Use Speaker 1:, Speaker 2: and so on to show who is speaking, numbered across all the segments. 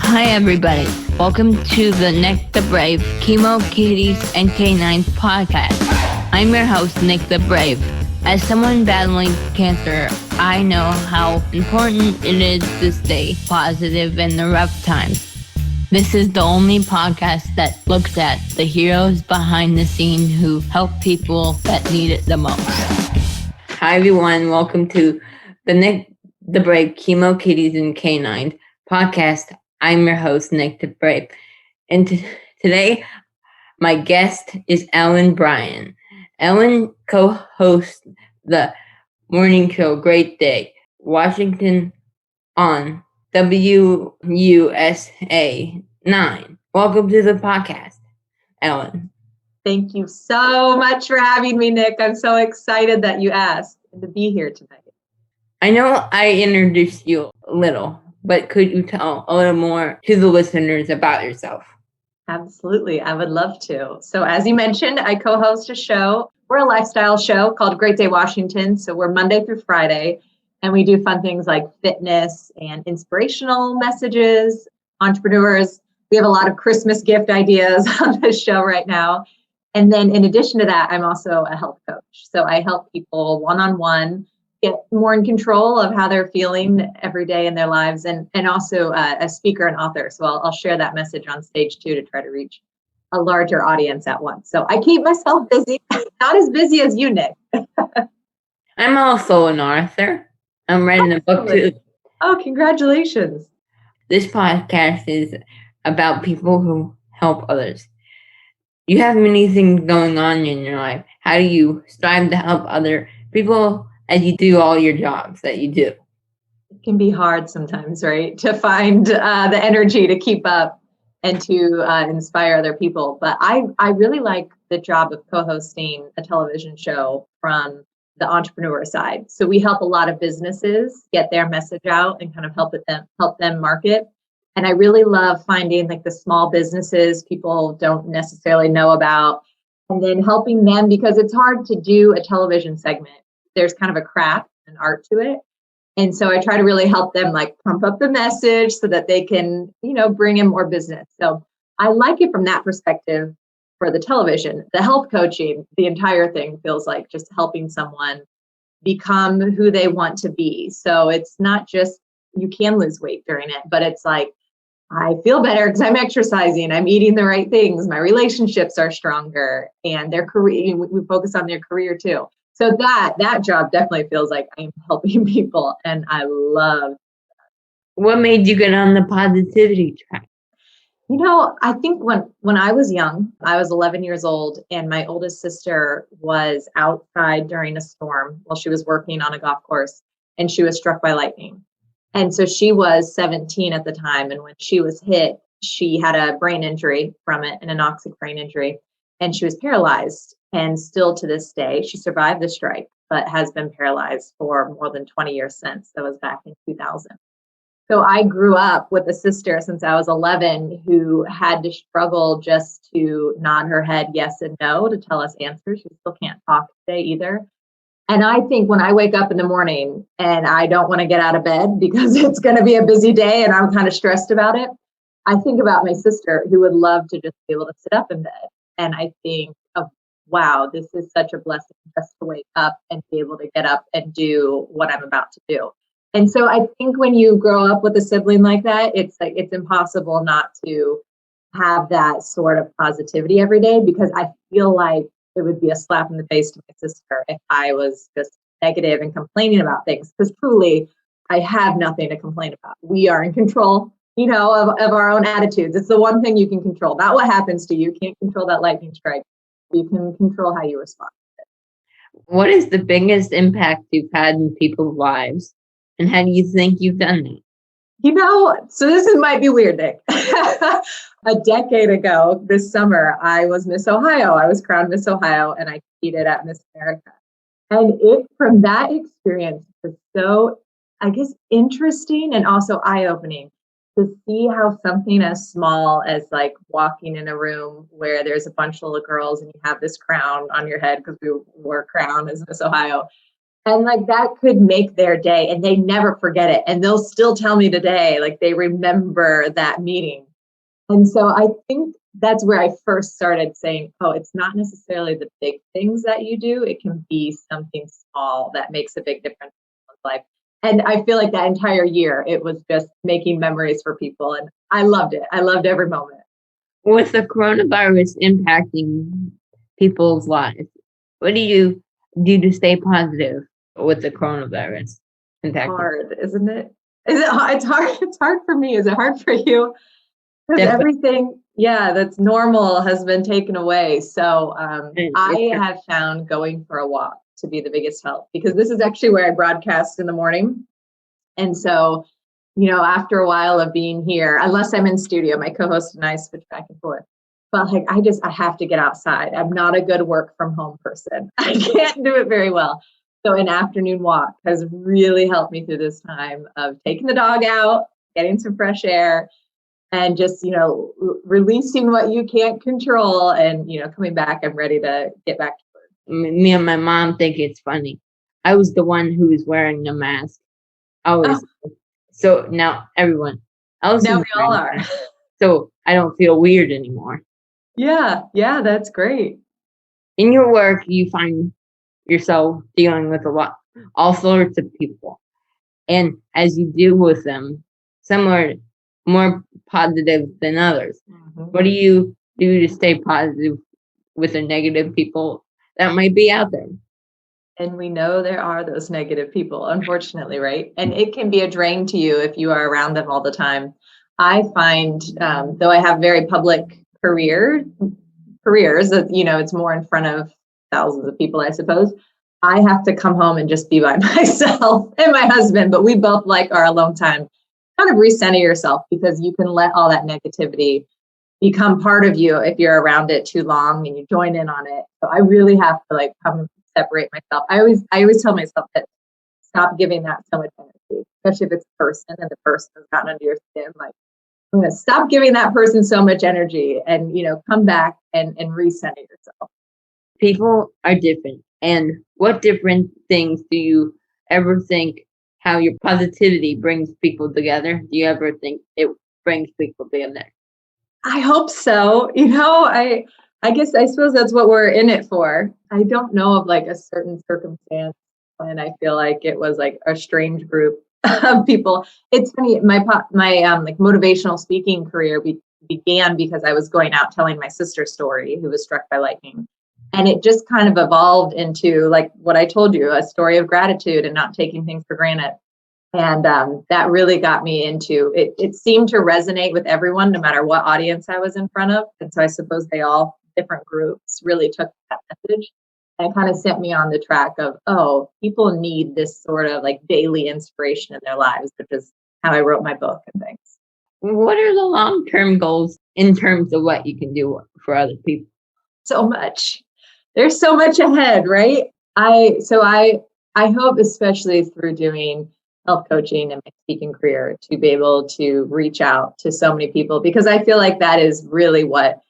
Speaker 1: Hi, everybody. Welcome to the Nick the Brave Chemo Kitties and Canines podcast. I'm your host, Nick the Brave. As someone battling cancer, I know how important it is to stay positive in the rough times. This is the only podcast that looks at the heroes behind the scene who help people that need it the most. Hi, everyone. Welcome to the Nick the Brave Chemo Kitties and Canines podcast. I'm your host, Nick the Brave. And today, my guest is Bryan. Ellen co-hosts the morning show Great Day, Washington on WUSA 9. Welcome to the podcast, Ellen.
Speaker 2: Thank you so much for having me, Nick. I'm so excited that you asked to be here tonight.
Speaker 1: I know I introduced you a little, but could you tell a little more to the listeners about yourself?
Speaker 2: Absolutely. I would love to. So as you mentioned, I co-host a show. We're a lifestyle show called Great Day Washington. So we're Monday through Friday, and we do fun things like fitness and inspirational messages, entrepreneurs. We have a lot of Christmas gift ideas on this show right now. And then in addition to that, I'm also a health coach. So I help people one-on-one get more in control of how they're feeling every day in their lives, and also a speaker and author. So I'll share that message on stage too to try to reach a larger audience at once. So I keep myself busy, not as busy as you, Nick.
Speaker 1: I'm also an author. I'm writing a book too.
Speaker 2: Oh, congratulations.
Speaker 1: This podcast is about people who help others. You have many things going on in your life. How do you strive to help other people as you do all your jobs that you do?
Speaker 2: It can be hard sometimes, right? To find the energy to keep up and to inspire other people. But I really like the job of co-hosting a television show from the entrepreneur side. So we help a lot of businesses get their message out and kind of help them market. And I really love finding like the small businesses people don't necessarily know about, and then helping them, because it's hard to do a television segment. There's kind of a craft and art to it. And so I try to really help them like pump up the message so that they can, bring in more business. So I like it from that perspective for the television. The health coaching, the entire thing feels like just helping someone become who they want to be. So it's not just you can lose weight during it, but it's like, I feel better because I'm exercising, I'm eating the right things, my relationships are stronger, and their career, we focus on their career too. So that job definitely feels like I'm helping people, and I love that.
Speaker 1: What made you get on the positivity track?
Speaker 2: I think when I was young, I was 11 years old, and my oldest sister was outside during a storm while she was working on a golf course, and she was struck by lightning. And so she was 17 at the time. And when she was hit, she had a brain injury from it, an anoxic brain injury, and she was paralyzed. And still to this day, she survived the strike, but has been paralyzed for more than 20 years since. That was back in 2000. So I grew up with a sister since I was 11 who had to struggle just to nod her head yes and no to tell us answers. She still can't talk today either. And I think when I wake up in the morning and I don't want to get out of bed because it's going to be a busy day and I'm kind of stressed about it, I think about my sister who would love to just be able to sit up in bed. And I think, wow, this is such a blessing just to wake up and be able to get up and do what I'm about to do. And so I think when you grow up with a sibling like that, it's impossible not to have that sort of positivity every day, because I feel like it would be a slap in the face to my sister if I was just negative and complaining about things, because truly I have nothing to complain about. We are in control, of our own attitudes. It's the one thing you can control, not what happens to you. You can't control that lightning strike. You can control how you respond to it.
Speaker 1: What is the biggest impact you've had in people's lives, and how do you think you've done that?
Speaker 2: So might be weird, Nick. A decade ago this summer, I was Miss Ohio. I was crowned Miss Ohio, and I competed at Miss America. And from that experience was so, I guess, interesting and also eye-opening to see how something as small as like walking in a room where there's a bunch of little girls and you have this crown on your head, because we wore a crown as Miss Ohio, And like that could make their day and they never forget it. And they'll still tell me today, like they remember that meeting. And so I think that's where I first started saying, oh, it's not necessarily the big things that you do. It can be something small that makes a big difference in one's life. And I feel like that entire year, it was just making memories for people. And I loved it. I loved every moment.
Speaker 1: With the coronavirus impacting people's lives, what do you do to stay positive with the coronavirus impacting?
Speaker 2: Hard, isn't it? Is it? It's hard. It's hard for me. Is it hard for you? Because everything, that's normal has been taken away. So I have found going for a walk to be the biggest help, because this is actually where I broadcast in the morning. And so, after a while of being here, unless I'm in studio, my co-host and I switch back and forth. But like, I have to get outside. I'm not a good work from home person. I can't do it very well. So an afternoon walk has really helped me through this time of taking the dog out, getting some fresh air, and just, releasing what you can't control, and, coming back, I'm ready to get back to work.
Speaker 1: Me and my mom think it's funny. I was the one who was wearing the mask. Always. Oh. So now everyone else
Speaker 2: now we all are.
Speaker 1: So I don't feel weird anymore.
Speaker 2: Yeah, that's great.
Speaker 1: In your work, you find yourself dealing with all sorts of people. And as you deal with them, some are more positive than others. Mm-hmm. What do you do to stay positive with the negative people that might be out there?
Speaker 2: And we know there are those negative people, unfortunately, right? And it can be a drain to you if you are around them all the time. I find, though I have very public careers that, it's more in front of thousands of people, I suppose. I have to come home and just be by myself and my husband, but we both like our alone time. Kind of recenter yourself, because you can let all that negativity become part of you if you're around it too long and you join in on it. So I really have to come separate myself. I always tell myself that stop giving that so much energy, especially if it's a person and the person has gotten under your skin. Like, I'm going to stop giving that person so much energy and, come back and recenter yourself.
Speaker 1: People are different. And what different things do you ever think how your positivity brings people together? Do you ever think it brings people together?
Speaker 2: I hope so. I suppose that's what we're in it for. I don't know of a certain circumstance when I feel like it was a strange group of people. It's funny. My motivational speaking career began because I was going out telling my sister's story, who was struck by lightning. And it just kind of evolved into what I told you, a story of gratitude and not taking things for granted. And that really got me into it. It seemed to resonate with everyone, no matter what audience I was in front of. And so I suppose they all, different groups, really took that message and kind of sent me on the track of, oh, people need this sort of daily inspiration in their lives, which is how I wrote my book and things.
Speaker 1: What are the long-term goals in terms of what you can do for other people?
Speaker 2: So much. There's so much ahead, right? I hope, especially through doing health coaching and my speaking career, to be able to reach out to so many people, because I feel like that is really what,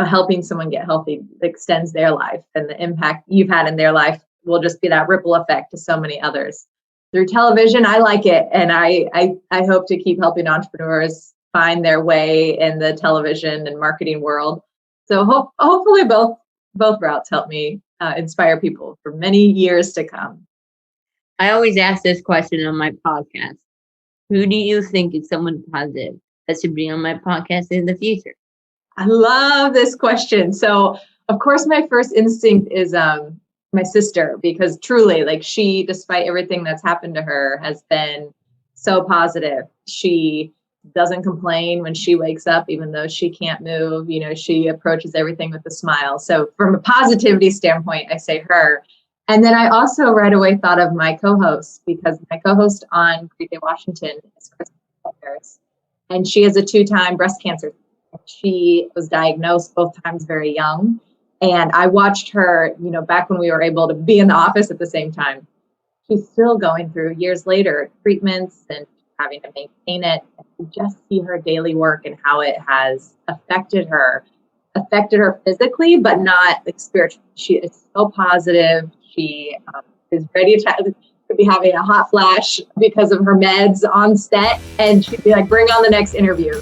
Speaker 2: helping someone get healthy extends their life, and the impact you've had in their life will just be that ripple effect to so many others. Through television, I like it. And I hope to keep helping entrepreneurs find their way in the television and marketing world. So hopefully both routes help me inspire people for many years to come.
Speaker 1: I always ask this question on my podcast. Who do you think is someone positive that should be on my podcast in the future?
Speaker 2: I love this question. So, of course, my first instinct is my sister, because truly, she, despite everything that's happened to her, has been so positive. She doesn't complain when she wakes up, even though she can't move. She approaches everything with a smile. So from a positivity standpoint, I say her. And then I also right away thought of my co-host, because my co-host on Great Day Washington is Kristen Harris, and she has a 2-time breast cancer. She was diagnosed both times very young. And I watched her, back when we were able to be in the office at the same time. She's still going through, years later, treatments and having to maintain it. And you just see her daily work and how it has affected her physically, but not spiritually. She is so positive. She is ready to, could be having a hot flash because of her meds on set, and she'd be like, bring on the next interview.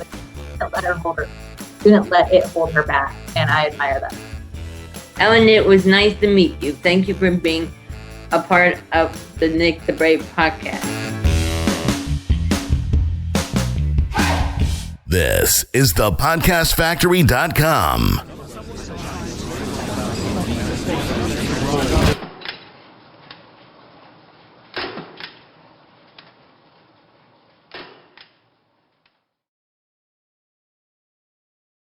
Speaker 2: Didn't let it hold her back, and I admire that.
Speaker 1: Ellen, it was nice to meet you. Thank you for being a part of the Nick the Brave podcast.
Speaker 3: This is thepodcastfactory.com.